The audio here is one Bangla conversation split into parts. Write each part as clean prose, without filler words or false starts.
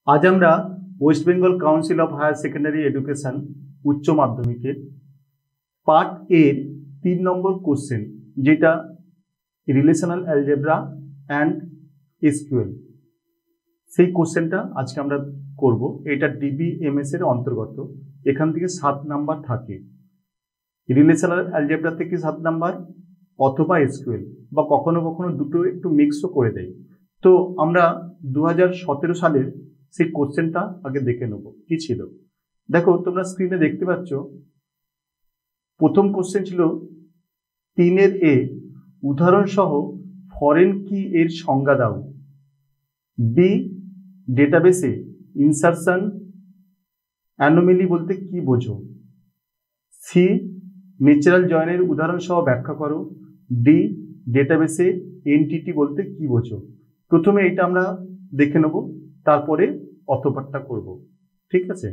আজ আমরা West Bengal council of higher secondary education উচ্চ মাধ্যমিকের পার্ট এর 3 নম্বর কোশ্চেন, যেটা রিলেশনাল অ্যালজেব্রা অ্যান্ড এসকিউএল, সেই কোশ্চেনটা আজকে আমরা করব। এটা ডিবিএমএস এর অন্তর্গত। এখান থেকে 7 নাম্বার থাকে। রিলেশনাল অ্যালজেব্রা থেকে 7 নাম্বার অথবা এসকিউএল, বা কখনো কখনো দুটো একটু মিক্সও করে দেয়। তো আমরা 2017 সালের সেই কোশ্চেনটা আগে দেখে নেব কি ছিল। দেখো, তোমরা স্ক্রিনে দেখতে পাচ্ছ, প্রথম কোশ্চেন ছিল 3 এ উদাহরণ সহ ফরেন কি এর সংজ্ঞা দাও। বি, ডেটাবেসে ইনসারশন অ্যানোমেলি বলতে কি বোঝো। সি, ন্যাচারাল জয়েনের উদাহরণ সহ ব্যাখ্যা করো। ডি, ডেটাবেসে এনটিটি বলতে কি বোঝো। প্রথমে এটা আমরা দেখে নেব, তারপরে অথবাটা করব। ঠিক আছে,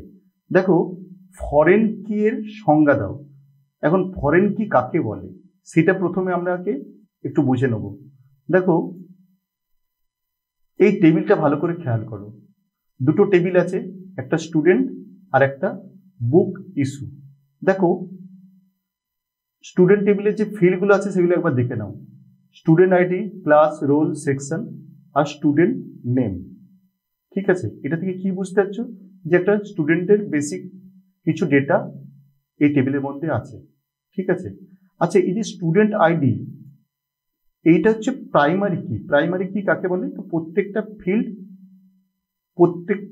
দেখো, ফরেন কি এর সংজ্ঞা দাও। এখন ফরেন কি কাকে বলে সেটা প্রথমে আমরা একটু বুঝে নেব। দেখো, এই টেবিলটা ভালো করে খেয়াল করো। দুটো টেবিল আছে, একটা স্টুডেন্ট আর একটা বুক ইস্যু। দেখো, স্টুডেন্ট টেবিলের যে ফিল্ডগুলো আছে সেগুলো একবার দেখে নাও। Student ID, class, roll, section আর স্টুডেন্ট নেম। ঠিক আছে, এটা থেকে কি বুঝতে পারছো যে একটা স্টুডেন্টের বেসিক কিছু ডেটা এই টেবিলের মধ্যে আছে। ঠিক আছে, আচ্ছা, এই যে স্টুডেন্ট আইডি, এইটা হচ্ছে প্রাইমারি কি। প্রাইমারি কি কাকে বলে? তো প্রত্যেকটা ফিল্ড,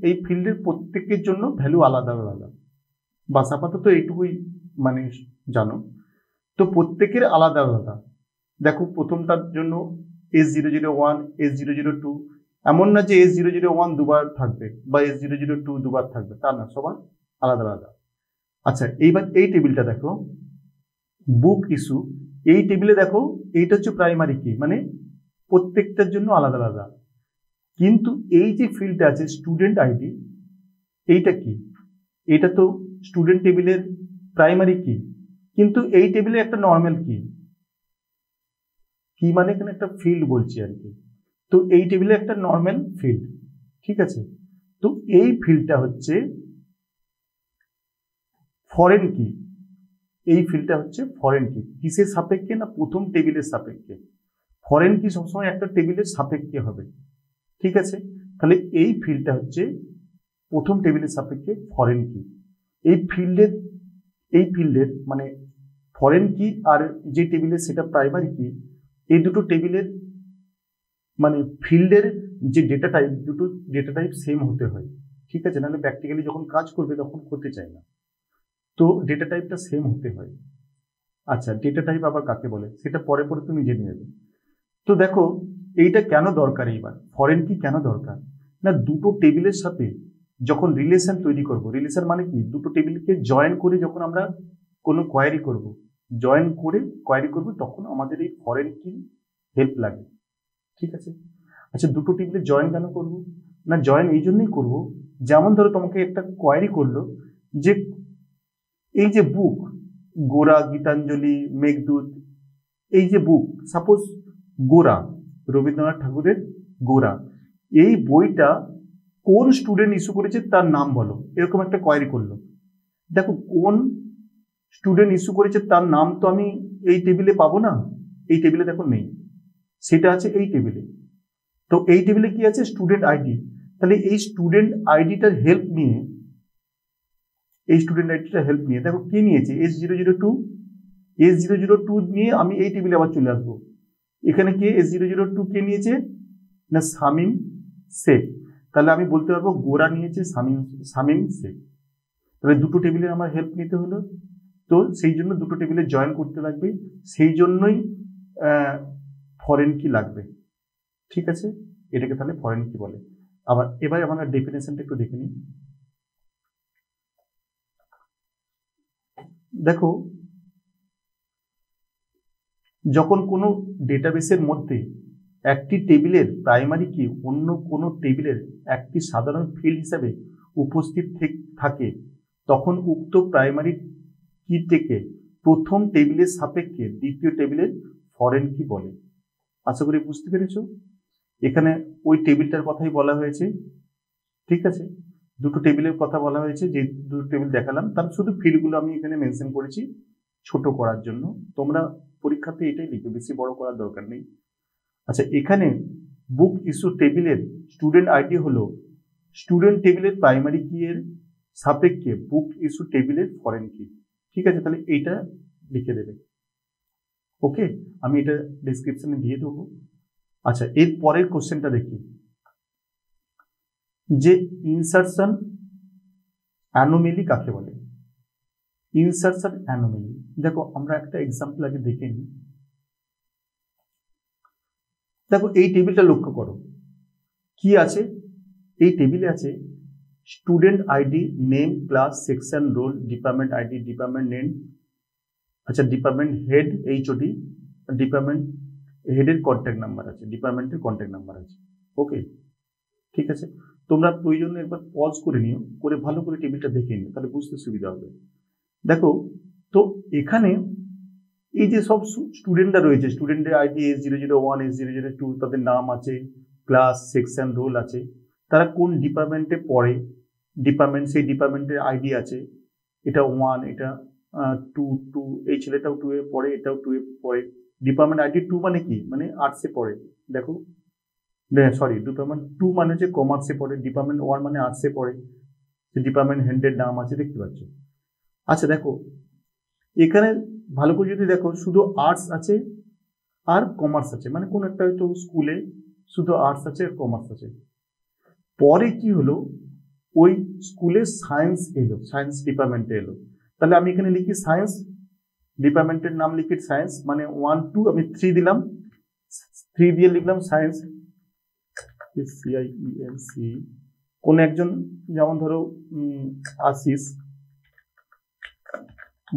এই ফিল্ডের প্রত্যেকের জন্য ভ্যালু আলাদা আলাদা। বাস আপাতত এইটুকুই মানে জানো। তো প্রত্যেকের আলাদা আলাদা। দেখো, প্রথমটার জন্য S001, S002, এমন না যে S001 দুবার থাকবে বা S002 দুবার থাকবে, তা না, সবার আলাদা আলাদা। আচ্ছা, এইবার এই টেবিলটা দেখো, বুক ইস্যু। এই টেবিলে দেখো, এইটা হচ্ছে প্রাইমারি কি, মানে প্রত্যেকটার জন্য আলাদা আলাদা। কিন্তু এই যে ফিল্ডটা আছে স্টুডেন্ট আইডি, এইটা কি? এটা তো স্টুডেন্ট টেবিলের প্রাইমারি কি, কিন্তু এই টেবিলে একটা নর্মাল কি। কি মানে এখানে একটা ফিল্ড বলছি আর কি। তো এই টেবিলে একটা নর্মাল ফিল্ড। ঠিক আছে, তো এই ফিল্ডটা হচ্ছে ফরেন কি। এই ফিল্ডটা হচ্ছে ফরেন কি। কিসের সাপেক্ষে? না, প্রথম টেবিলের সাপেক্ষে। ফরেন কি সবসময় একটা টেবিলের সাপেক্ষে হবে। ঠিক আছে, তাহলে এই ফিল্ডটা হচ্ছে প্রথম টেবিলের সাপেক্ষে ফরেন কি। এই ফিল্ডের মানে ফরেন কি আর যে টেবিলের সেটা প্রাইমারি কি, এই দুটো টেবিলের মানে ফিল্ডের যে ডেটা টাইপ, দুটো ডেটা টাইপ সেম হতে হয়। ঠিক আছে, নাহলে প্র্যাকটিক্যালি যখন কাজ করবে তখন করতে চায় না। তো ডেটা টাইপটা সেম হতে হয়। আচ্ছা, ডেটা টাইপ আবার কাকে বলে সেটা পরে পরে তুমি জেনে নেবে। তো দেখো, এইটা কেন দরকার, এইবার ফরেন কি কেন দরকার? না, দুটো টেবিলের সাথে যখন রিলেশন তৈরি করব, রিলেশন মানে কি, দুটো টেবিলকে জয়েন করে যখন আমরা কোনো কোয়ারি করব, তখন আমাদের এই ফরেন কি হেল্প লাগে। ঠিক আছে, আচ্ছা, দুটো টেবিলে জয়েন কেন করব? না, জয়েন এই জন্যই করব, যেমন ধরো তোমাকে একটা কোয়ারি করলো যে এই যে বুক, গোরা, গীতাঞ্জলি, মেঘদূত, এই যে বুক, সাপোজ গোরা, রবীন্দ্রনাথ ঠাকুরের গোরা, এই বইটা কোন স্টুডেন্ট ইস্যু করেছে তার নাম বলো, এরকম একটা কোয়ারি করলো। দেখো, কোন স্টুডেন্ট ইস্যু করেছে তার নাম তো আমি এই টেবিলে পাবো না, এই টেবিলে দেখো নেই, সেটা আছে এই টেবিলে। তো এই টেবিলে কি আছে? Student ID. তাহলে এই স্টুডেন্ট আইডিটার হেল্প নিয়ে, দেখো কে নিয়েছে, S002 নিয়ে আমি এই টেবিলে আবার চলে আসবো। এখানে কে S002 কে নিয়েছে? না, শামীম শেখ। তাহলে আমি বলতে পারবো গোরা নিয়েছে শামীম শেখ। তাহলে দুটো টেবিলের আমার হেল্প নিতে হলো, তো সেই জন্য দুটো টেবিলে জয়েন করতে লাগবে, সেই জন্যই ফরেন কি লাগবে। ঠিক আছে, এটাকে তাহলে ফরেন কি বলে। এবার আমরা ডেফিনেশনটা একটু দেখে নিই। দেখো, যখন কোনো ডেটাবেসের মধ্যে একটি টেবিলের প্রাইমারি কি অন্য কোনো টেবিলের একটি সাধারণ ফিল্ড হিসাবে উপস্থিত থাকে, তখন উক্ত প্রাইমারি কিটিকে প্রথম টেবিলের সাপেক্ষে দ্বিতীয় টেবিলের ফরেন কি বলে। আশা করি বুঝতে পেরেছো। এখানে ওই টেবিলটার কথাই বলা হয়েছে। ঠিক আছে, দুটো টেবিলের কথা বলা হয়েছে, যে দুটো টেবিল দেখালাম তার শুধু ফিল্ডগুলো আমি এখানে মেনশন করেছি ছোট করার জন্য। তোমরা পরীক্ষাতে এটাই লিখবে, বেশি বড় করার দরকার নেই। আচ্ছা, এখানে বুক ইস্যু টেবিলের স্টুডেন্ট আইডি হলো স্টুডেন্ট টেবিলের প্রাইমারি কি এর সাপেক্ষে বুক ইস্যু টেবিলের ফরেন কি। ঠিক আছে, তাহলে এইটা লিখে দেবে। ওকে, আমি এটা ডেসক্রিপশনে দিয়ে দেবো। আচ্ছা, এর পরের কোশ্চেনটা দেখি, যে ইনসারশন অ্যানোমেলি কাকে বলে। ইনসারশন অ্যানোমেলি, দেখো আমরা একটা এক্সাম্পল আগে দেখে নিই। দেখো এই টেবিলটা লক্ষ্য করো, কি আছে এই টেবিলে আছে student ID, name, class, section, roll, department ID, department name, আচ্ছা ডিপার্টমেন্ট হেড, এইচওডি, ডিপার্টমেন্ট হেডের কন্ট্যাক্ট নাম্বার আছে, ডিপার্টমেন্টের কন্ট্যাক্ট নাম্বার আছে। ওকে, ঠিক আছে, তোমরা প্রয়োজনে একবার পজ করে নিও, করে ভালো করে টেবিলটা দেখে নিও, তাহলে বুঝতে সুবিধা হবে। দেখো তো এখানে এই যে সব স্টুডেন্টরা রয়েছে, স্টুডেন্টের আইডি S001, S002, তাদের নাম আছে, ক্লাস, সেকশন, রোল আছে, তারা কোন ডিপার্টমেন্টে পড়ে, ডিপার্টমেন্ট সেই ডিপার্টমেন্টের আইডি আছে, এটা 1, এটা 2, এই ছেলেটাও 2 এ পড়ে, এটাও 2 এ পড়ে। ডিপার্টমেন্ট আইডি 2 মানে কি, মানে আর্টসে পড়ে, দেখো সরি ডিপার্টমেন্ট 2 মানে হচ্ছে কমার্সে পড়ে, ডিপার্টমেন্ট 1 মানে আর্টসে পড়ে, ডিপার্টমেন্ট হেডের নাম আছে, দেখতে পাচ্ছ। আচ্ছা দেখো এখানে ভালো করে যদি দেখো, শুধু আর্টস আছে আর কমার্স আছে, মানে কোন একটা হয়তো স্কুলে শুধু আর্টস আছে আর কমার্স আছে। পরে কি হলো, ওই স্কুলে সায়েন্স এলো, সায়েন্স ডিপার্টমেন্টে এলো, তাহলে আমি এখানে লিখি সায়েন্স ডিপার্টমেন্টের নাম লিখি সায়েন্স, মানে 1 2 আমি 3 দিলাম, 3 দিয়ে লিখলাম সায়েন্স, CIENC। কোন একজন যেমন ধরো আশিস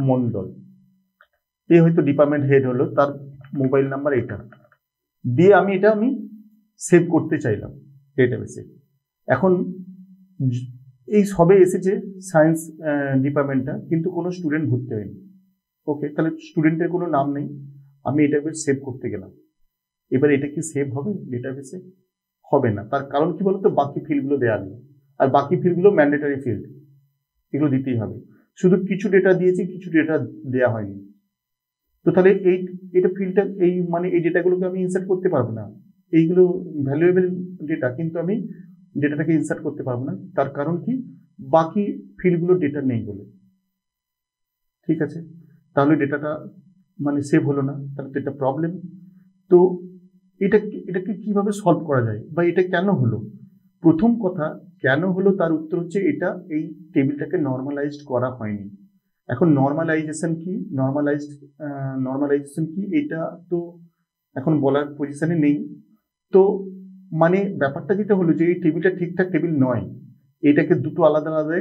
মন্ডল, এ হয়তো ডিপার্টমেন্ট হেড হলো, তার মোবাইল নাম্বার এটা দিয়ে আমি এটা সেভ করতে চাইলাম ডেটাবেসে। এখন এই সবে এসেছে সায়েন্স ডিপার্টমেন্টটা, কিন্তু কোনো স্টুডেন্ট ভর্তি হয়নি। ওকে, তাহলে স্টুডেন্টের কোনো নাম নেই, আমি এটা সেভ করতে গেলাম। এবার এটা কি সেভ হবে ডেটাবেসে? হবে না। তার কারণ কি বলতো, বাকি ফিল্ডগুলো দেওয়া নেই, আর বাকি ফিল্ডগুলো ম্যান্ডেটরি ফিল্ড, এগুলো দিতেই হবে। শুধু কিছু ডেটা দিয়েছি, কিছু ডেটা দেওয়া হয়নি। তো তাহলে এটা ফিল্ডটা মানে এই ডেটাগুলোকে আমি ইনসার্ট করতে পারবো না, এইগুলো ভ্যালুয়েবল ডেটা, কিন্তু আমি ডেটাটাকে ইনসার্ট করতে পারবো না। তার কারণ কি, বাকি ফিল্ডগুলো ডেটা নেই বলে। ঠিক আছে, তাহলে ডেটাটা মানে সেভ হলো না, তাহলে তো এটা প্রবলেম। তো এটাকে কিভাবে সলভ করা যায়, বা এটা কেন হলো? প্রথম কথা, কেন হলো তার উত্তর হচ্ছে এটা এই টেবিলটাকে নর্মালাইজড করা হয়নি। এখন নর্মালাইজেশন কি এটা তো এখন বলার পজিশনে নেই। তো মানে ব্যাপারটা যেটা হলো যে এই টেবিলটা ঠিকঠাক টেবিল নয়, এটাকে দুটো আলাদা আলাদা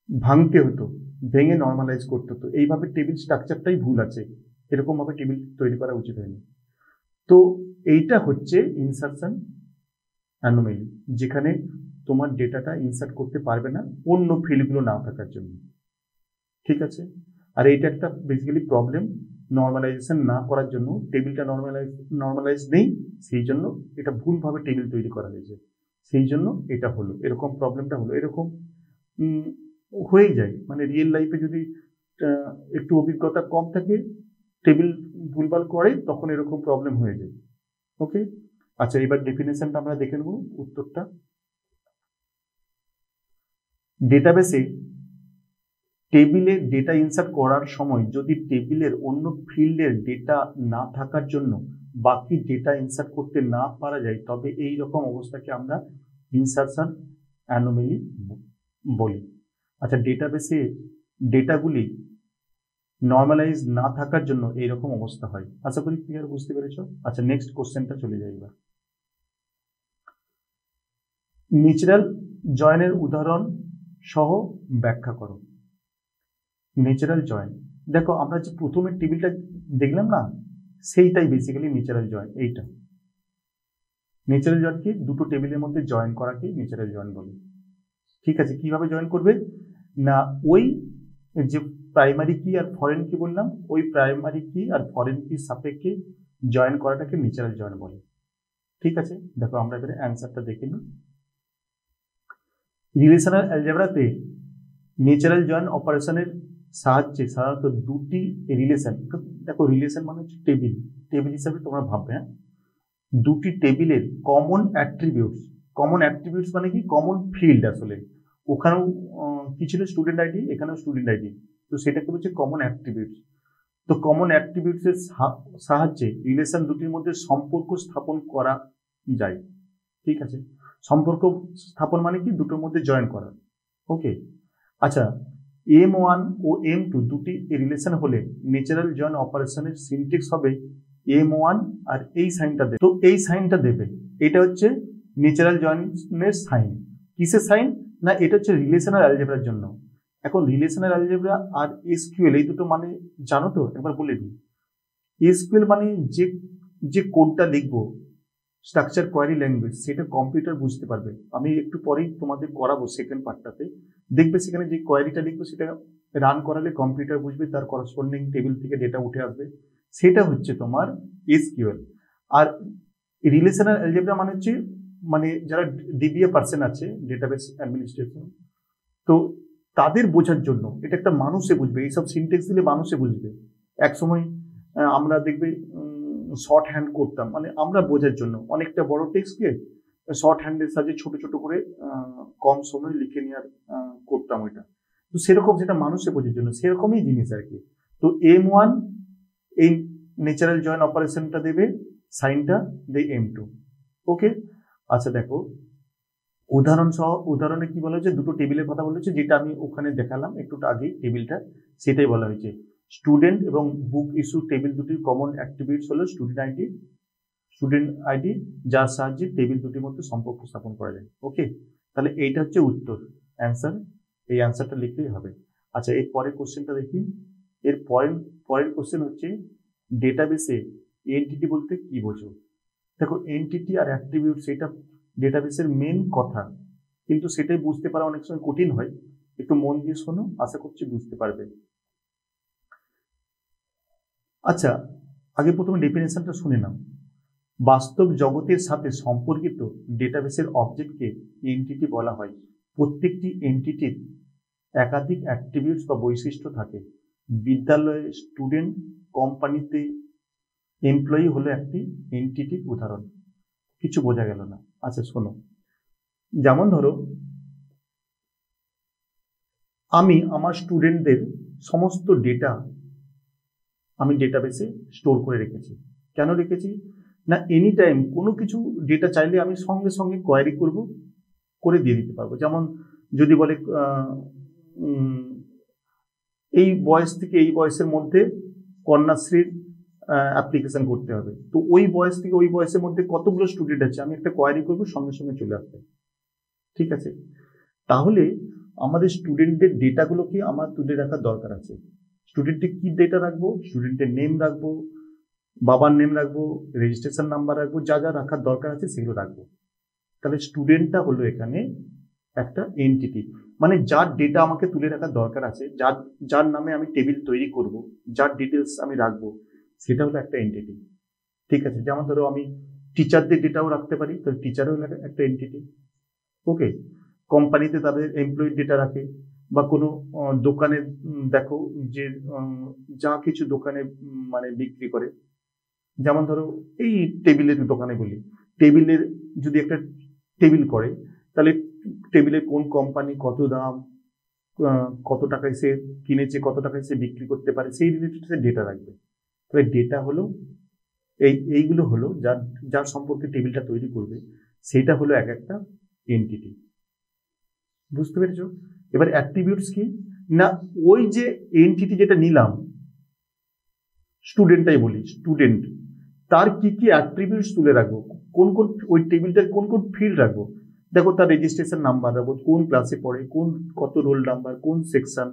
ভাঙতে হতো, ভেঙে নর্মালাইজ করতে হতো। এইভাবে টেবিল স্ট্রাকচারটাই ভুল আছে, এরকম ভাবে টেবিল তৈরি করা উচিত হয়নি। তো এইটা হচ্ছে ইনসারশন অ্যানোমেলি, যেখানে তোমার ডেটাটা ইনসার্ট করতে পারবে না অন্য ফিল্ডগুলো না থাকার জন্য। ঠিক আছে, আর এইটা একটা বেসিক্যালি প্রবলেম, নর্মালাইজেশন না করার জন্য টেবিলটা নর্মালাইজ নেই, সেই জন্য এটা ভুলভাবে টেবিল তৈরি করা হয়েছে, সেই জন্য এটা হলো এরকম, প্রবলেমটা হলো এরকম। হয়ে যায়, মানে রিয়েল লাইফে যদি একটু অভিজ্ঞতা কম থাকে, টেবিল ভুলভাল করে, তখন এরকম প্রবলেম হয়ে যায়। ওকে, আচ্ছা এবার ডেফিনেশনটা আমরা দেখে নেব উত্তরটা। ডেটাবেসে টেবিলে ডেটা ইনসার্ট করার সময় যদি টেবিলের অন্য ফিল্ডের ডেটা না থাকার জন্য বাকি ডেটা ইনসার্ট করতে না পারা যায়, তবে এই রকম অবস্থাকে আমরা ইনসারশন অ্যানোমেলি বলি। আচ্ছা, ডেটাবেসে ডেটাগুলি নর্মালাইজ না থাকার জন্য এইরকম অবস্থা হয়। আশা করি ক্লিয়ার, বুঝতে পেরেছো। আচ্ছা, নেক্সট কোশ্চেনটা চলে যাই এবার। ন্যাচারাল জয়েনের উদাহরণ সহ ব্যাখ্যা করো। ন্যাচারাল জয়েন, দেখো আমরা যে প্রথমে টেবিলটা দেখলাম না, সেইটাই বেসিক্যালি ন্যাচারাল জয়েন। এইটা ন্যাচারাল জয়েনকে দুটো টেবিলের মধ্যে জয়েন করাকে ন্যাচারাল জয়েন বলে। ঠিক আছে, কিভাবে জয়েন করবে না, ওই যে প্রাইমারি কি আর ফরেন কি বললাম, ওই প্রাইমারি কি আর ফরেন কি সাপেক্ষে জয়েন করাটাকে ন্যাচারাল জয়েন বলে। ঠিক আছে, দেখো আমরা এবারে অ্যান্সারটা দেখে নিই। রিলেশনাল অ্যালজেব্রাতে ন্যাচারাল জয়েন্ট অপারেশনের সাহায্যে সাধারণত দুটি রিলেশন, দেখো রিলেশন মানে হচ্ছে টেবিল, টেবিল হিসাবে তোমরা ভাববে, হ্যাঁ, দুটি টেবিলের কমন অ্যাট্রিবিউটস মানে কি কমন ফিল্ড, আসলে ওখানেও কি ছিল স্টুডেন্ট আইডি, এখানেও স্টুডেন্ট আইডি, তো সেটাকে বলছে কমন অ্যাট্রিবিউটস। তো কমন অ্যাট্রিবিউটস এর সাহায্যে রিলেশন দুটির মধ্যে সম্পর্ক স্থাপন করা যায়। ঠিক আছে, সম্পর্ক স্থাপন মানে কি দুটোর মধ্যে জয়েন করা। ওকে, আচ্ছা, M1 ও M2 দুটি রিলেশন হলে ন্যাচারাল জয়েন্ট অপারেশনের সিনট্যাক্স হবে M1 আর এই সাইনটা দেবে, তো এই সাইনটা দেবে, এটা হচ্ছে ন্যাচারাল জয়েন্টের সাইন। কিসের সাইন না, এটা হচ্ছে রিলেশনাল অ্যালজেব্রার জন্য। এখন রিলেশনাল অ্যালজেব্রা আর এসকিউএল এই দুটো মানে জানো তো, একবার বলে দিই। এসকিউএল মানে যে কোডটা লিখবো স্ট্রাকচার কোয়ারি ল্যাঙ্গুয়েজ, সেটা কম্পিউটার বুঝতে পারবে। আমি একটু পরেই তোমাদের করাবো সেকেন্ড পার্টটাতে, দেখবে সেখানে যে কোয়ারিটা লিখবো সেটা রান করালে কম্পিউটার বুঝবে, তার করসপন্ডিং টেবিল থেকে ডেটা উঠে আসবে, সেটা হচ্ছে তোমার এসকিউএল। আর রিলেশনাল অ্যালজেব্রা মানে হচ্ছে মানে যারা ডিবিএ পার্সন আছে, ডেটাবেস অ্যাডমিনিস্ট্রেশন, তো তাদের বোঝার জন্য, এটা একটা মানুষে বুঝবে, এইসব সিনটেক্স দিলে মানুষে বুঝবে। একসময় আমরা দেখবে শর্ট হ্যান্ড করতাম, মানে আমরা বোঝার জন্য অনেকটা বড় টেক্সটকে শর্ট হ্যান্ডের সাহায্যে ছোট ছোট করে কম সময় লিখে নেওয়ার করতাম ওইটা, তো সেরকম সেটা মানুষে বোঝার জন্য, সেরকমই জিনিস আর কি। তো M1 এই ন্যাচারাল জয়েন্ট অপারেশনটা দেবে, সাইনটা দেয় M2। ওকে, আচ্ছা দেখো উদাহরণে কি বলা হয়েছে, দুটো টেবিলের কথা বলা হয়েছে, যেটা আমি ওখানে দেখালাম একটু আগেই টেবিলটা, সেটাই বলা হয়েছে। স্টুডেন্ট এবং বুক ইস্যু টেবিল দুটির কমন অ্যাট্রিবিউটস হলো স্টুডেন্ট আইডি, যার সাহায্যে টেবিল দুটির মধ্যে সম্পর্ক স্থাপন করা যায়। ওকে, তাহলে এইটা হচ্ছে উত্তর, অ্যান্সার, এই অ্যান্সারটা লিখলেই হবে। আচ্ছা, এর পরের কোশ্চেনটা দেখি। এর পরের কোশ্চেন হচ্ছে ডেটাবেসে এন্টিটি বলতে কি বোঝো। দেখো এন্টিটি আর অ্যাট্রিবিউট সেটা ডেটাবেসের মেন কথা, কিন্তু সেটাই বুঝতে পারা অনেক সময় কঠিন হয়। একটু মন দিয়ে শোনো, আশা করছি বুঝতে পারবে। আচ্ছা, আগে প্রথমে ডেফিনেশনটা শুনে নাও। বাস্তব জগতের সাথে সম্পর্কিত ডেটাবেসের অবজেক্টকে এন্টিটি বলা হয়। প্রত্যেকটি এন্টিটির একাধিক অ্যাট্রিবিউটস বা বৈশিষ্ট্য থাকে। বিদ্যালয়ে স্টুডেন্ট, কোম্পানিতে এমপ্লয়ি হলো একটি এন্টিটির উদাহরণ। কিছু বোঝা গেল না? আচ্ছা শোনো, যেমন ধরো আমি আমার স্টুডেন্টদের সমস্ত ডেটা আমি ডেটাবেসে স্টোর করে রেখেছি। কেন রেখেছি না, এনি টাইম কোনো কিছু ডেটা চাইলে আমি সঙ্গে সঙ্গে কোয়ারি করে দিয়ে দিতে পারবো। যেমন যদি বলে এই বয়স থেকে এই বয়সের মধ্যে কন্যাশ্রীর অ্যাপ্লিকেশন করতে হবে, তো ওই বয়স থেকে ওই বয়সের মধ্যে কতগুলো স্টুডেন্ট আছে আমি একটা কোয়ারি করবো, সঙ্গে সঙ্গে চলে আসবে। ঠিক আছে, তাহলে আমাদের স্টুডেন্টের ডেটাগুলোকে আমার তুলে রাখার দরকার আছে। স্টুডেন্টের কি ডেটা রাখবো, স্টুডেন্টের নেম রাখবো, বাবার নেম রাখবো, রেজিস্ট্রেশন নাম্বার রাখবো, যা যা রাখার দরকার আছে সেগুলো রাখবো। তাহলে স্টুডেন্টটা হলো এখানে একটা এন্টিটি, মানে যার ডেটা আমাকে তুলে রাখার দরকার আছে, যার নামে আমি টেবিল তৈরি করব, যার ডিটেলস আমি রাখবো, সেটা হলো একটা এন্টিটি। ঠিক আছে, যেমন ধরো আমি টিচারদের ডেটাও রাখতে পারি, তো টিচারও একটা এন্টিটি। ওকে, কোম্পানিতে তাদের এমপ্লয়ির ডেটা রাখে, বা কোনো দোকানে দেখো যে যা কিছু দোকানে মানে বিক্রি করে, যেমন ধরো এই টেবিলের দোকানে বলি, টেবিলের যদি একটা টেবিল করে, তাহলে টেবিলের কোন কোম্পানি, কত দাম, কত টাকায় সে কিনেছে, কত টাকায় সে বিক্রি করতে পারে, সেই রিলেটেড সে ডেটা রাখবে। তাহলে ডেটা হলো এইগুলো হলো যার সম্পর্কে টেবিলটা তৈরি করবে, সেটা হলো এক একটা এন্টিটি। বুঝতে পেরেছো? এবার অ্যাট্রিবিউটস কি না, ওই যে এন্টিটি যেটা নিলাম, স্টুডেন্টটাই বলি, স্টুডেন্ট তার কি কি অ্যাট্রিবিউটস তুলে রাখবো, কোন ওই টেবিলটার কোন ফিল্ড রাখবো। দেখো তার রেজিস্ট্রেশন নাম্বার রাখবো, কোন ক্লাসে পড়ে, কত রোল নাম্বার, কোন সেকশন।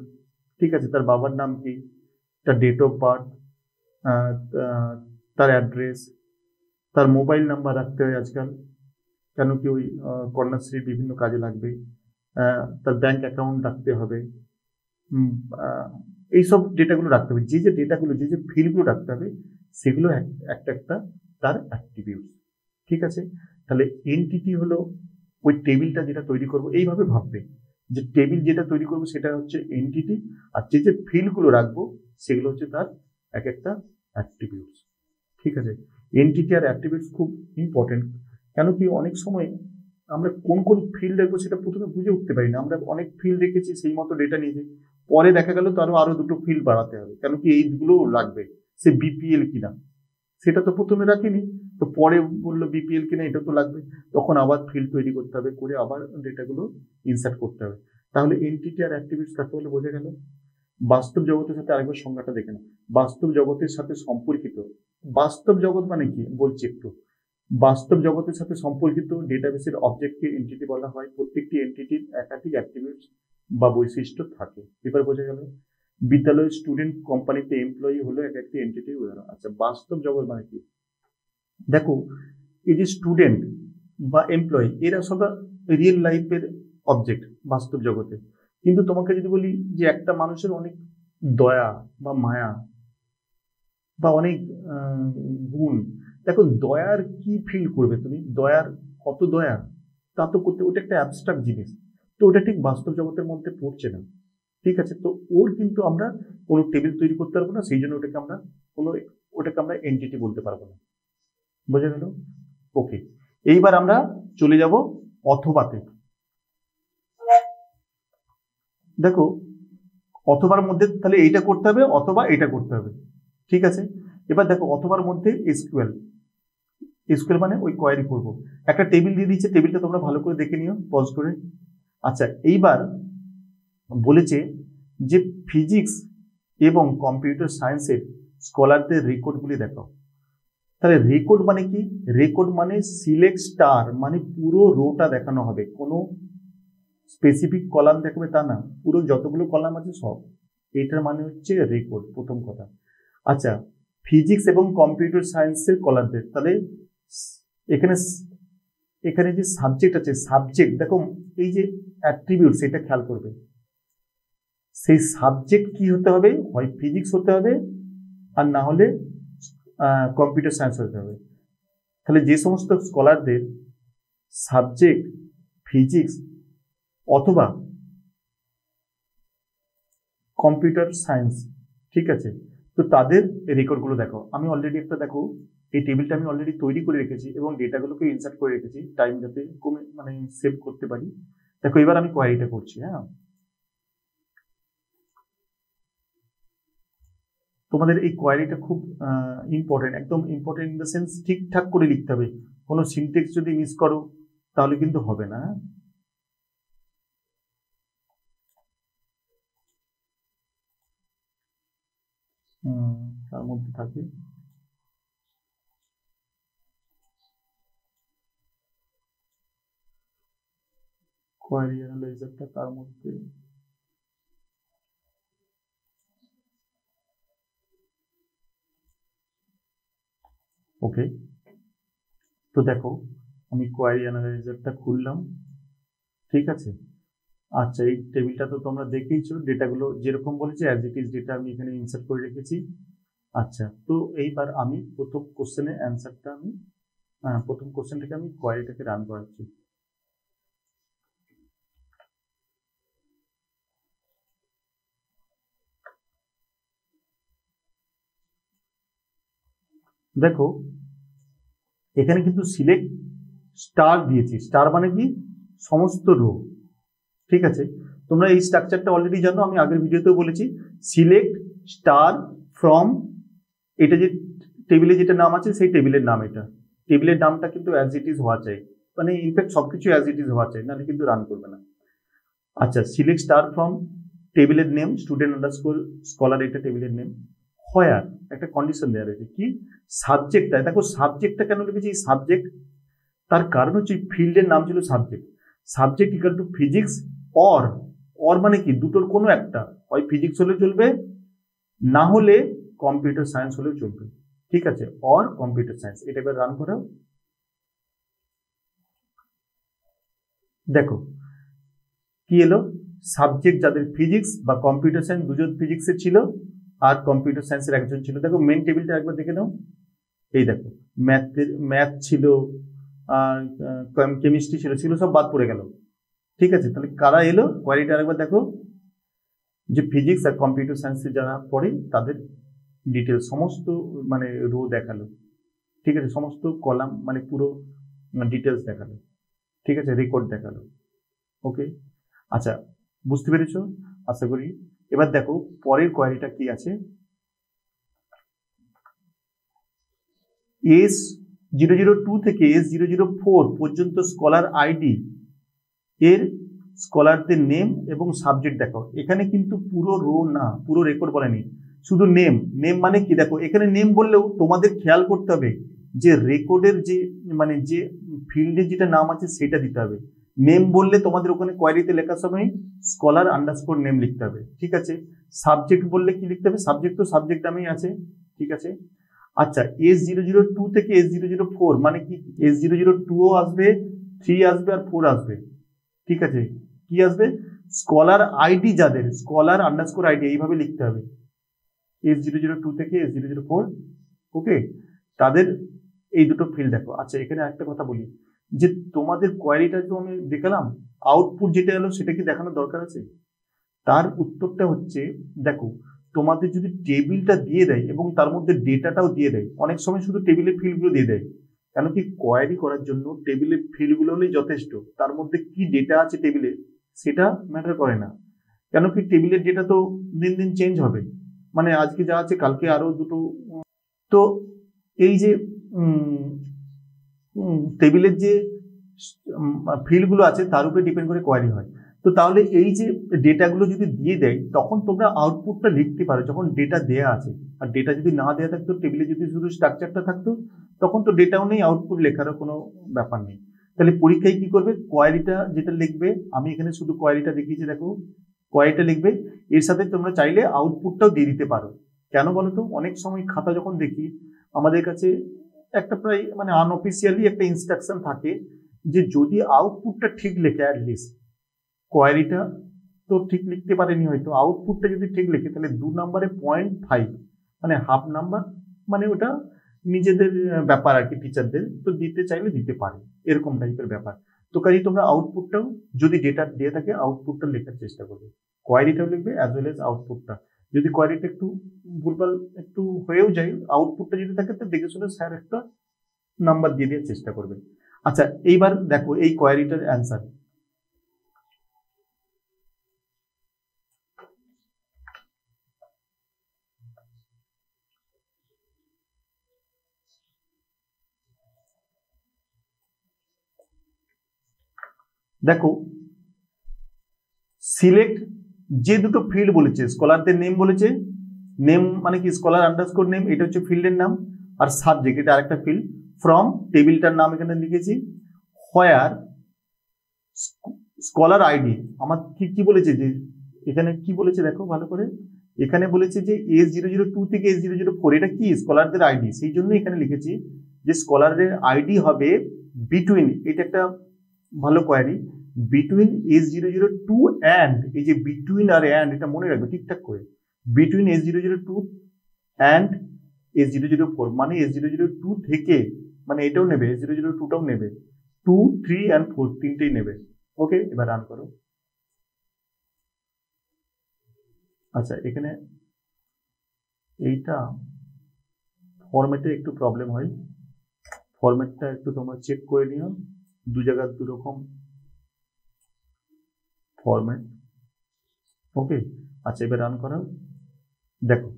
ঠিক আছে, তার বাবার নাম কি, তার ডেট অফ বার্থ, তার অ্যাড্রেস, তার মোবাইল নাম্বার রাখতে হয় আজকাল, কেন কি ওই কন্যাশ্রীর বিভিন্ন কাজে লাগবে, তার ব্যাংক অ্যাকাউন্ট রাখতে হবে, এইসব ডেটাগুলো রাখতে হবে। যে ডেটাগুলো যে ফিল্ডগুলো রাখতে হবে, সেগুলো একটা তার অ্যাট্রিবিউটস। ঠিক আছে, তাহলে এন্টিটি হলো ওই টেবিলটা যেটা তৈরি করব এইভাবে ভাববে যে টেবিল যেটা তৈরি করবো সেটা হচ্ছে এন্টিটি, আর যে ফিল্ডগুলো রাখবো সেগুলো হচ্ছে তার এক একটা অ্যাট্রিবিউটস। ঠিক আছে, এন্টিটি আর অ্যাট্রিবিউটস খুব ইম্পর্টেন্ট। কেন কি অনেক সময় আমরা কোন কোন ফিল্ড রাখবো সেটা প্রথমে বুঝে উঠতে পারি না। আমরা অনেক ফিল্ড রেখেছি, সেই মতো ডেটা নিয়েছি, পরে দেখা গেল তো আরো দুটো ফিল্ড বাড়াতে হবে, কেন কি এইগুলোও লাগবে। সে বিপিএল কিনা সেটা তো প্রথমে রাখিনি, তো পরে বললো বিপিএল কিনা, এটা তো লাগবে, তখন আবার ফিল্ড তৈরি করতে হবে, করে আবার ডেটাগুলো ইনসার্ট করতে হবে। তাহলে এন্টিটি আর অ্যাট্রিবিউটস কাকে বলে বোঝা গেল। বাস্তব জগতের সাথে আরেকবার সংজ্ঞাটা দেখে না। বাস্তব জগতের সাথে সম্পর্কিত, বাস্তব জগৎ মানে কি বলছি একটু। বাস্তব জগতের সাথে সম্পর্কিত ডেটাবেসের অবজেক্টকে এন্টিটি বলা হয়। প্রত্যেকটি এন্টিটির একাধিক অ্যাট্রিবিউটস বা বৈশিষ্ট্য থাকে। এবার বোঝা গেল। বিদ্যালয়ের স্টুডেন্ট, কোম্পানিতে এমপ্লয়ি হলো এক একটি এন্টিটির উদাহরণ। আচ্ছা, বাস্তব জগৎ মানে কি? দেখো, এই যে স্টুডেন্ট বা এমপ্লয়ি, এরা সব রিয়েল লাইফের অবজেক্ট বাস্তব জগতে। কিন্তু তোমাকে যদি বলি যে একটা মানুষের অনেক দয়া বা মায়া বা অনেক গুণ, দেখো দয়ার কি ফিল করবে তুমি, দয়ার কত দয়া তা তো করতে, ওটা একটা অ্যাবস্ট্রাক্ট জিনিস, তো ওটা ঠিক বাস্তব জগতের মধ্যে পড়ছে না। ঠিক আছে, তো ওর কিন্তু আমরা কোনো টেবিল তৈরি করতে পারবো না, সেই জন্য ওটাকে আমরা এন্টিটি বলতে পারবো না। বোঝা গেল? ওকে, এইবার আমরা চলে যাব অথবাতে। দেখো, অথবার মধ্যে তাহলে এইটা করতে হবে অথবা এটা করতে হবে। ঠিক আছে, এবার দেখো অথবার মধ্যে এসকিউএল মানে ওই কোয়েরি করব। একটা টেবিল দিয়ে দিচ্ছে, টেবিলটা তোমরা ভালো করে দেখে নিও পজ করে। আচ্ছা, এইবার বলেছে যে ফিজিক্স এবং কম্পিউটার সায়েন্সের স্কলারদের রেকর্ডগুলি দেখাও। তাহলে রেকর্ড মানে কি? রেকর্ড মানে সিলেক্ট স্টার, মানে পুরো রোটা দেখানো হবে, কোনো স্পেসিফিক কলাম দেখাবে তা না, পুরো যতগুলো কলাম আছে সব। এটার মানে হচ্ছে রেকর্ড, প্রথম কথা। আচ্ছা, ফিজিক্স এবং কম্পিউটার সায়েন্সের স্কলারদের, তাহলে এখানে যে সাবজেক্ট আছে, সাবজেক্ট দেখো, এই যে অ্যাট্রিবিউটস, এটা খেয়াল করবে। সেই সাবজেক্ট কি হতে হবে? হয় ফিজিক্স হতে হবে, আর না হলে কম্পিউটার সায়েন্স হতে হবে। তাহলে যে সমস্ত স্কলারদের সাবজেক্ট ফিজিক্স অথবা কম্পিউটার সায়েন্স, ঠিক আছে, তো তাদের রেকর্ডগুলো দেখো। আমি অলরেডি একটা, দেখো এই টেবিলটা আমি অলরেডি তৈরি করে রেখেছি এবং ডেটাগুলোকে ইনসার্ট করে রেখেছি, টাইম যাতে কমে মানে সেভ করতে পারি। দেখো এবার আমি কোয়ারিটা করছি। হ্যাঁ, তোমাদের এই কোয়ারিটা খুব ইম্পর্টেন্ট, একদম ইম্পর্টেন্ট ইন দ্য সেন্স ঠিকঠাক করে লিখতে হবে। কোনো সিনটেক্স যদি মিস করো তাহলে কিন্তু হবে না। তার মধ্যে থাকে কোয়ারি অ্যানালাইজারটা, তার মধ্যে ওকে। তো দেখো আমি কোয়ারি অ্যানালাইজারটা খুললাম, ঠিক আছে। আচ্ছা, এই টেবিলটা তো তোমরা দেখেইছো, ডেটাগুলো যেরকম বলেছে অ্যাজ ইট ইজ ডেটা আমি এখানে ইনসার্ট করে রেখেছি। আচ্ছা, তো এইবার আমি প্রথম কোশ্চেনের অ্যান্সারটা আমি প্রথম কোশ্চেনটাকে আমি কোয়ারিটাকে রান করাচ্ছি। দেখো এখানে কিন্তু সিলেক্ট স্টার দিয়েছি, স্টার মানে কি? সমস্ত রো। ঠিক আছে, তোমরা এই স্ট্রাকচারটা অলরেডি জানো, আমি আগের ভিডিওতেও বলেছি। সিলেক্ট স্টার ফ্রম, এটা যে টেবিলে যেটা নাম আছে সেই টেবিলের নাম, এটা টেবিলের নামটা কিন্তু অ্যাজ ইট ইজ হওয়া চাই, মানে ইনফ্যাক্ট সবকিছু অ্যাজ ইট ইজ হওয়া চাই, নাহলে কিন্তু রান করবে না। আচ্ছা, সিলেক্ট স্টার ফ্রম টেবিলের নেম স্টুডেন্ট আন্ডারস্কোর স্কলার, এটা টেবিলের নেম। হোয়ার একটা কন্ডিশন দেওয়া রয়েছে কি? সাবজেক্টটা, দেখো সাবজেক্টটা কেন লিখেছি সাবজেক্ট, তার কারণ হচ্ছে ফিল্ডের নাম ছিল subject. Subject equal to physics or মানে কি? দুটোর কোনো একটা, হয় ফিজিক্স হলে চলবে, না হলে কম্পিউটার সায়েন্স হলেও চলবে। ঠিক আছে, অর কম্পিউটার সায়েন্স। এটা এবার রান করো। দেখো কি এলো? সাবজেক্ট যাদের ফিজিক্স বা কম্পিউটার সায়েন্স, দুজন ফিজিক্সের ছিল আর কম্পিউটার সায়েন্সের একজন ছিল। দেখো মেন টেবিলটা একবার দেখে নাও। এই দেখো ম্যাথ ছিল, কেমিস্ট্রি ছিল, সেগুলো সব বাদ পড়ে গেল। ঠিক আছে, তাহলে কারা এলো কোয়ারিটা আরেকবার দেখো, যে ফিজিক্স আর কম্পিউটার সায়েন্সে যারা পড়ে তাদের ডিটেলস সমস্ত মানে রো দেখালো। ঠিক আছে, সমস্ত কলাম মানে পুরো ডিটেলস দেখালো। ঠিক আছে, রেকর্ড দেখালো। ওকে, আচ্ছা বুঝতে পেরেছো আশা করি। এবার দেখো পরের কোয়ারিটা কি আছে। S002 থেকে S004 পর্যন্ত স্কলার আইডি এর স্কলারদের নেম এবং সাবজেক্ট দেখো। এখানে কিন্তু পুরো রো না, পুরো রেকর্ড বলেনি, শুধু নেম। নেম মানে কি দেখো, এখানে নেম বললেও তোমাদের খেয়াল করতে হবে যে রেকর্ডের যে মানে যে ফিল্ডের যেটা নাম আছে সেটা দিতে হবে। নেম বললে তোমাদের ওখানে কোয়ারিতে লেখার সময় স্কলার আন্ডারস্কোর নেম লিখতে হবে। ঠিক আছে, সাবজেক্ট বললে কি লিখতে হবে, সাবজেক্ট তো সাবজেক্ট নামেই আছে। ঠিক আছে, আচ্ছা S002 থেকে S004 মানে কি, S002 আসবে, 3 আসবে আর 4 আসবে। ঠিক আছে, কি আসবে, স্কলার আইডি যাদের, স্কলার আন্ডারস্কোর আইডি এইভাবে লিখতে হবে, S002 থেকে S004। ওকে, তাদের এই দুটো ফিল্ড দেখো। আচ্ছা এখানে একটা কথা বলি, যে তোমাদের কোয়ারিটা তো আমি দেখালাম, আউটপুট যেটা এলো সেটা কি দেখানোর দরকার আছে? তার উত্তরটা হচ্ছে দেখো, তোমাদের যদি টেবিলটা দিয়ে দেয় এবং তার মধ্যে ডেটাটাও দিয়ে দেয়, অনেক সময় শুধু টেবিলের ফিল্ডগুলো দিয়ে দেয়, কেন কি কোয়ারি করার জন্য টেবিলের ফিল্ডগুলো হলেই যথেষ্ট, তার মধ্যে কি ডেটা আছে টেবিলে সেটা ম্যাটার করে না। কেন কি টেবিলের ডেটা তো দিন দিন চেঞ্জ হবে, মানে আজকে যা আছে কালকে আরো দুটো। তো এই যে টেবিলের যে ফিল্ডগুলো আছে তার উপরে ডিপেন্ড করে কোয়ারি হয়। তো তাহলে এই যে ডেটাগুলো যদি দিয়ে দেয় তখন তোমরা আউটপুটটা লিখতে পারো যখন ডেটা দেয়া আছে। আর ডেটা যদি না দেওয়া থাকতো, টেবিলে যদি শুধু স্ট্রাকচারটা থাকতো, তখন তো ডেটাও নেই, আউটপুট লেখারও কোনো ব্যাপার নেই। তাহলে পরীক্ষায় কি করবে, কোয়ারিটা যেটা লিখবে, আমি এখানে শুধু কোয়ারিটা দেখিয়েছি দেখো, কোয়ারিটা লিখবে, এর সাথে তোমরা চাইলে আউটপুটটাও দিয়ে দিতে পারো। কেন বলো তো, অনেক সময় খাতা যখন দেখি আমাদের কাছে একটা প্রায় মানে আনঅফিসিয়ালি একটা ইনস্ট্রাকশন থাকে যে যদি আউটপুটটা ঠিক লেখে, অ্যাটলিস্ট কোয়ারিটা তো ঠিক লিখতে পারেনি হয়তো, আউটপুটটা যদি ঠিক লেখে তাহলে 2 নম্বরে 0.5 মানে হাফ নাম্বার, মানে ওটা নিজেদের ব্যাপার আর কি, টিচারদের তো দিতে চাইলে দিতে পারে, এরকম টাইপের ব্যাপার। তো কাজে তোমরা আউটপুটটাও যদি ডেটা দিয়ে থাকে আউটপুটটা লেখার চেষ্টা করবে, কোয়ারিটাও লিখবে অ্যাজ ওয়েল এজ আউটপুটটা। যদি কোয়ারিটা একটু ভুলভাল একটু হয়েও যায়, আউটপুটটা যদি থাকে তো দেখে শুনে স্যার একটা নাম্বার দিয়ে দেওয়ার চেষ্টা করবে। আচ্ছা এইবার দেখো এই কোয়ারিটার অ্যান্সার। দেখো সিলেক্ট যে দুটো ফিল্ড বলেছে, স্কলারদের নেম বলেছে, নেম মানে কি স্কলার আন্ডারস্কোর নেম, এটা হচ্ছে ফিল্ডের নাম, আর সাবজেক্ট এটা আরেকটা ফিল্ড, ফ্রম টেবিলটার নাম এখানে লিখেছি, হোয়ার স্কলার আইডি। আমার কি কি বলেছে, যে এখানে কি বলেছে দেখো ভালো করে, এখানে বলেছে যে S002 থেকে S004 এটা কি স্কলারদের আইডি, সেই জন্য এখানে লিখেছি যে স্কলারদের আইডি হবে বিটুইন, এটা একটা ভালো কোয়ারি, বিটুইন S002 অ্যান্ড, এই যে বিটুইন আর অ্যান্ড এটা মনে রাখবে ঠিকঠাক করে, বিটুইন S002 অ্যান্ড S004 মানে S002 থেকে, মানে এটাও নেবে, S002টাও নেবে, 2, 3 and 4 তিনটেই নেবে। ওকে, এবার রান করো। আচ্ছা এখানে এইটা ফরম্যাটে একটু প্রবলেম হয়, ফরম্যাটটা একটু তোমরা চেক করে নিও, দু জায়গার দু রকম ফরম্যাট। ওকে, আচ্ছা এবার রান করো। দেখো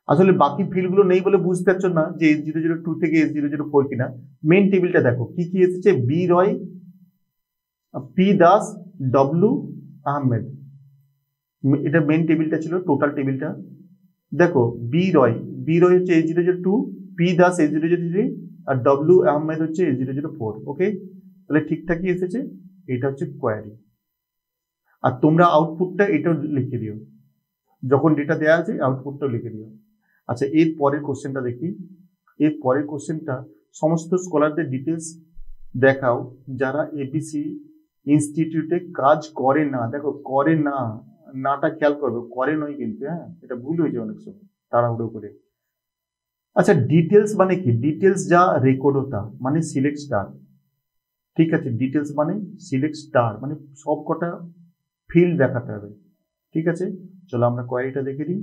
আসলে বাকি ফিল্ডগুলো নেই বলে বুঝতে পারছো না যে S002 থেকে S004 কিনা। মেন টেবিলটা দেখো কি কি এসেছে, বি রয়, পি দাস, ডব্লু আহমেদ, এটা মেন টেবিলটা ছিল, টোটাল টেবিলটা। দেখো বি রয় হচ্ছে S002, পি দাস S003 আর ডব্লু আহমেদ হচ্ছে S004। ওকে, তাহলে ঠিকঠাকই এসেছে, এটা হচ্ছে কোয়ারি। আর তোমরা আউটপুটটা এটাও লিখে দিও, যখন ডেটা দেওয়া আছে আউটপুটটাও লিখে দিও। আচ্ছা এর পরের কোশ্চেনটা দেখি, এর পরের কোশ্চেনটা সমস্ত স্কলারদের ডিটেলস দেখাও যারা এবিসি ইনস্টিটিউটে কাজ করে না। দেখো করে না, নাটা খেয়াল করবে, করে নয় কিন্তু, হ্যাঁ এটা ভুল হয়েছে অনেক সময় তাড়াহুড়ো করে। আচ্ছা ডিটেলস মানে কি, ডিটেলস যা রেকর্ড হতা মানে সিলেক্ট স্টার, ঠিক আছে, ডিটেলস মানে সিলেক্ট স্টার মানে সব কটা ফিল্ড দেখাতে হবে। ঠিক আছে, চলো আমরা কোয়ারিটা দেখে দিই।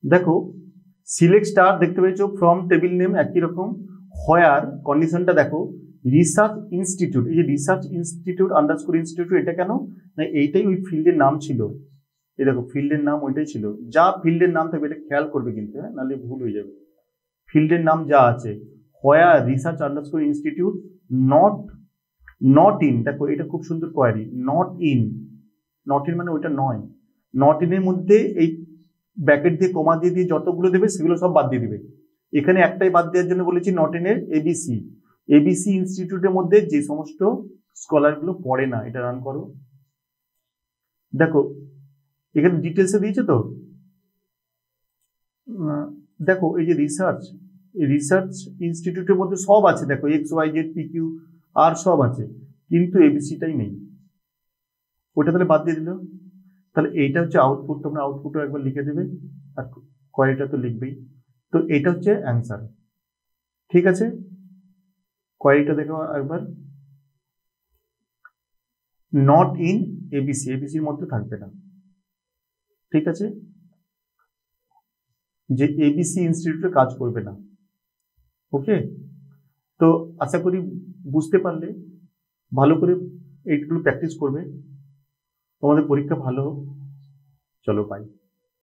দেখো সিলেক্ট স্টার দেখতে পেয়েছো, ফ্রম টেবিল নেম একই রকম, হোয়ার কন্ডিশনটা দেখো রিসার্চ ইনস্টিটিউট, এই যে রিসার্চ ইনস্টিটিউট আন্ডারস্কোর ইনস্টিটিউট, এটা কেন না এইটাই ওই ফিল্ডের নাম ছিল। এই দেখো ফিল্ডের নাম ওইটাই ছিল, যা ফিল্ডের নাম থাকবে এটা খেয়াল করবে কিন্তু, হ্যাঁ নাহলে ভুল হয়ে যাবে। ফিল্ডের নাম যা আছে, where research underscore institute, not not in, দেখো এটা খুব সুন্দর query, not in, not in মানে ওইটা নয়, নট ইনের মধ্যে এই ব্র্যাকেট দিয়ে কমা দিয়ে দিয়ে যতগুলো দেবে সেগুলো সব বাদ দিয়ে দিবে। এখানে একটাই বাদ দেওয়ার জন্য বলেছি, নট ইনের এবিসি, এবিসি ইনস্টিটিউটের মধ্যে যে সমস্ত স্কলারগুলো পড়ে না। এটা রান করো, দেখো এখানে ডিটেলসে দিয়েছে তো, দেখো এই যে রিসার্চ, রিসার্চ ইনস্টিটিউটের মধ্যে সব আছে, দেখো X Y Z P Q আর সব আছে, কিন্তু এবিসিটাই নেই, ওটা তাহলে বাদ দিয়ে দিল। তাহলে এইটা হচ্ছে আউটপুট, তোমরা আউটপুটও একবার লিখে দেবে, আর কোয়ারিটা তো লিখবেই। তো এটা হচ্ছে অ্যান্সার। ঠিক আছে, কোয়ারিটা দেখো একবার, নট ইন এবিসি, এবিসির মধ্যে থাকবে না। ঠিক আছে, যে এবিসি ইনস্টিটিউটে কাজ করবে না। ওকে, তো আশা করি বুঝতে পারলে, ভালো করে এইগুলো প্র্যাকটিস করবে, তোমাদের পরীক্ষা ভালো হোক। চলো বাই।